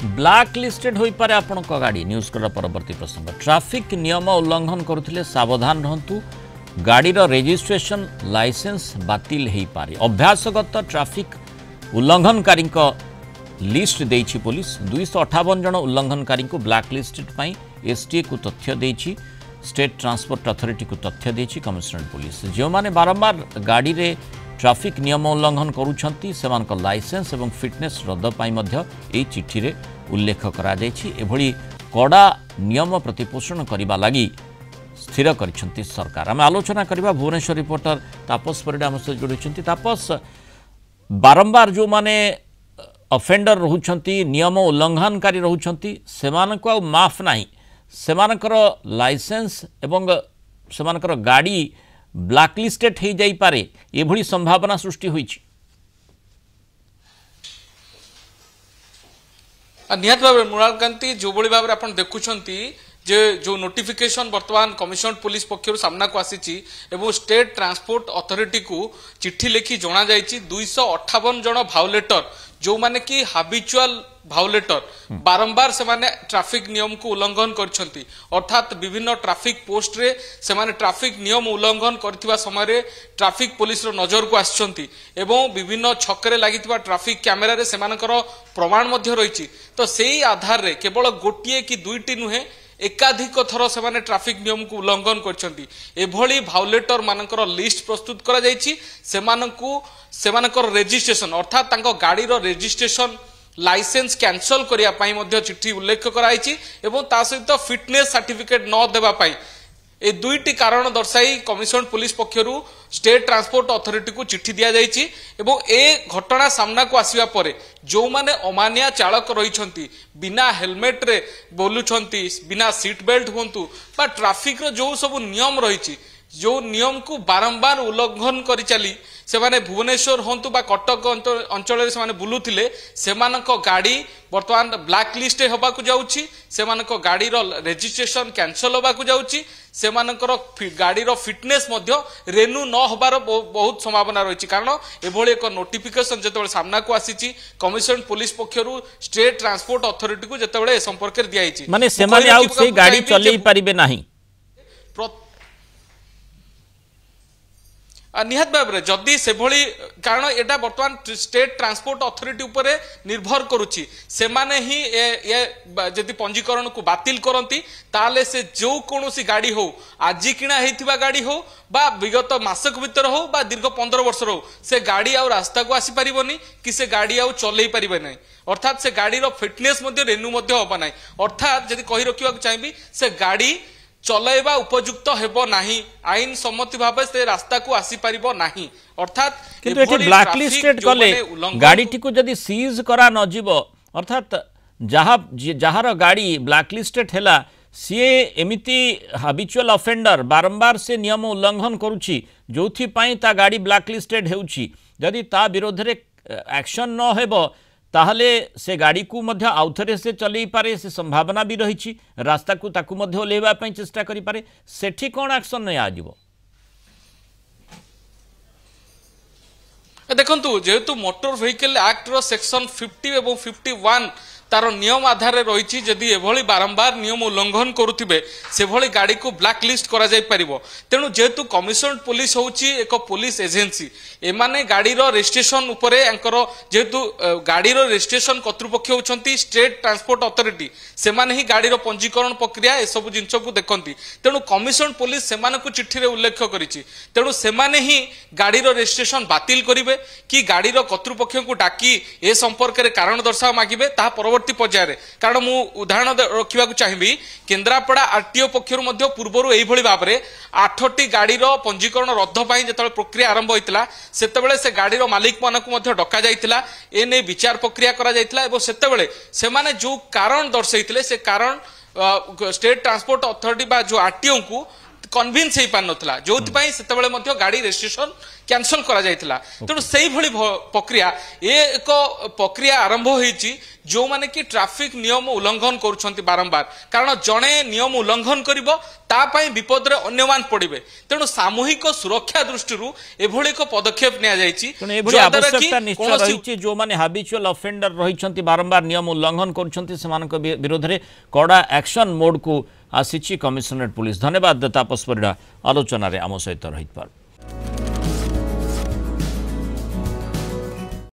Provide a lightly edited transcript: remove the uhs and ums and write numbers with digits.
Black listed हो पारे आपण गाड़ी न्यूज कर परवर्ती प्रसंग ट्रैफिक नियम उल्लंघन करुथिले सावधान रहंतु गाड़ी रजिस्ट्रेशन लाइसेंस बातिल हो पारे अभ्यासगत ट्रैफिक उल्लंघनकारी लिस्ट देछि पुलिस 258 जन उल्लंघनकारी को ब्लैक लिस्टेड पई एसटीए को तथ्य देछि स्टेट ट्रांसपोर्ट अथॉरिटी को तथ्य देछि कमिश्नरेट पुलिस जो माने बारंबार गाड़ी रे ट्रैफिक नियम उल्लंघन करुछंती सेमानक लाइसेंस एवं फिटनेस रद्द पाई मध्य ए चिट्ठी रे उल्लेख करा जायछि एभली कड़ा नियम प्रतिपोषण करबा लागि स्थिर करिसंती सरकार। आम आलोचना करबा भुवनेश्वर रिपोर्टर तापस परिडा हमसे जोड़िसंती। तापस बारंबार जो माने अफेंडर रहुछंती नियम उल्लंघनकारी रहुछंती सेमानक माफ नाही सेमानकर लाइसेंस एवं सेमानकर गाड़ी ब्लैकलिस्टेड हो जाई पारे एभली संभावना सृष्टि होईछि। निहत भाव मृणालकांति जो भाई भाव आप देखुंट जे जो नोटिफिकेशन वर्तमान कमिश्नरेट पुलिस पक्षर सामना को आसी स्टेट ट्रांसपोर्ट अथॉरिटी को चिट्ठी लिखि जना जायछि 258 जन भायोलेटर जो माने कि हाबिचुअल भायोलेटर बारंबार से माने ट्रैफिक नियम को उल्लंघन करछंती अर्थात विभिन्न ट्रैफिक पोस्ट रे से माने ट्रैफिक नियम उल्लंघन करथिबा समय रे ट्रैफिक पुलिस रो नजर को आछंती एवं विभिन्न छकरे लागिथिबा ट्रैफिक कैमेरा रे सेमानकर प्रमाण मध्य रहिछि। तो सेही आधार रे केवल गोटिए कि दुईटी नुहे एकाधिक थर से माने ट्रैफिक नियम को उल्लंघन करछंती एभली भायोलेटर मानकर लिस्ट प्रस्तुत करा जायछि सेमानकर रजिस्ट्रेशन अर्थात तांको गाड़ी रो रजिस्ट्रेशन लाइसेंस कैंसल करिया पाई मध्य चिट्ठी उल्लेख कराई एवं ता सहित फिटनेस सर्टिफिकेट न देबा पाई ए दुईटी कारण दर्शाई कमिश्नरेट पुलिस पक्षरु स्टेट ट्रांसपोर्ट अथॉरिटी को चिट्ठी दिया जायछि एवं ए घटना सामना को आसीबा परे जो माने अमानिया चालक रहिछंती बिना हेलमेट रे बोलुछंती बिना सीट बेल्ट होंतु बा ट्रैफिक रो जो सब नियम रहिछि जो नियम को बारंबार उल्लंघन करि चली से माने भुवनेश्वर होंतु बा कटक अंचल से माने बुलुथिले सेमानक गाड़ी वर्तमान ब्लैक लिस्ट होबा को जाउछि सेमानक गाड़ी रो रजिस्ट्रेशन कैंसल होबा को जाउछि सेमानकर गाड़ी रो फिटनेस मध्य रेन्यू न होबार बहुत संभावना रही कारण एभली एक नोटिफिकेशन जेतेबेले सामना को आसीछि कमिश्नरेट पुलिस पक्षरु स्टेट ट्रांसपोर्ट अथॉरिटी को जेतेबेले ए संपर्क दिया हिछि माने सेमाने आउ से गाड़ी चलै परिबे नाही निहत भाव में जदि से भली कारण एटा वर्तमान स्टेट ट्रांसपोर्ट अथॉरिटी उपरे निर्भर करुछि से माने ही यदि पंजीकरण को बातिल करती ताले से जो कोनोसी गाड़ी हो आज किणा हेतिबा गाड़ी हो बा विगत मासक भीतर हो बा दीर्घ 15 वर्ष हो से गाड़ी आउ रास्ता को आसी परिबनी कि से गाड़ी आउ चलै परिबे नै अर्थात से गाड़ी रो फिटनेस मध्ये रेन्यू मध्ये होबा नै अर्थात जदि कहि रखिबा चाहिबी से गाड़ी चलैबा उपयुक्त हेबो नाही आईन सम्मति भाव से रास्ता को आसी परिबो नाही अर्थात किंतु एठी ब्लैक लिस्टेड कले गाड़ी टी को जदी सीज करा न जीवो अर्थात जहार गाड़ी ब्लैक लिस्टेड हैला सी एमिति हाबिचुअल ऑफेंडर बारंबार से नियम उल्लंघन करूची जोथि पई ता गाड़ी ब्लैक लिस्टेड हेउची जदी ता विरोध रे एक्शन न हेबो ताहले से गाड़ी को मध्य आउथरे से चलई पारे से संभावना भी रही रास्ता को ताकू मध्य ओलेवा पई चेष्टा करि पारे सेठी कोन एक्शन नै आजिवो देखंतु जेहेतु मोटर व्हीकल एक्ट रो सेक्शन 50 एवं 51 तार नियम आधार रही जदि एभली बारंबार नियम उल्लंघन करुथिबे से भली गाड़ी को ब्लैक लिस्ट करा जाय परिबो तेनु जेहेतु कमिश्नरेट पुलिस होउची एक पुलिस एजेंसी एमाने गाड़ी रो रजिस्ट्रेशन उपरे एंकर जेहेतु गाड़ी रो रजिस्ट्रेशन कर्तृपक्ष होउचंती स्टेट ट्रांसपोर्ट अथॉरिटी से माने ही गाड़ी रो पंजीकरण प्रक्रिया ए सब जिंस को देखंती तेनु कमिश्नरेट पुलिस से माने को चिट्ठी रे उल्लेख करिछि तेनु से माने ही गाड़ी रो रजिस्ट्रेशन बातिल करिवे कि गाड़ी रो कर्तृपक्ष को डाकी ए संपर्क रे कारण दर्शाव मागिबे ता परवर्ती पर्यायर कारण मु उदाहरण रखा चाहिए केन्द्रापड़ा आरटीओ पक्षर पूर्वर यही भाव में 8टी गाड़ी पंजीकरण रद्द जो प्रक्रिया आरंभ होता से गाड़ी मालिक मानक डका जाइतिला एने विचार प्रक्रिया करा जाइतिला एवं सेतेबेले जो कारण दर्शाइथिले से कारण स्टेट ट्रांसपोर्ट अथॉरिटी बा जो आरटीओ को कन्विन्स हो पार नाला जो से गाड़ी रेजिस्ट्रेशन कैंसल करा जायतिला तेणु से प्रक्रिया एक प्रक्रिया आरंभ होईची जो माने कि ट्रैफिक नियम उल्लंघन करुछंती बारंबार कारण जणे नियम उल्लंघन करिवो ता पई विपद रे अन्यमान पड़िबे तेणु सामूहिक सुरक्षा दृष्टि एभली एक पदक्षेप निया जायछि आवश्यकता निश्चय रही जो माने हैबिचुअल ऑफेंडर रही बारंबार नियम उल्लंघन करुछंती सेमानक विरोध रे कड़ा एक्शन मोड को आसीची कमिशनरेट पुलिस। धन्यवाद तापस परिडा आलोचन आम सहित रही।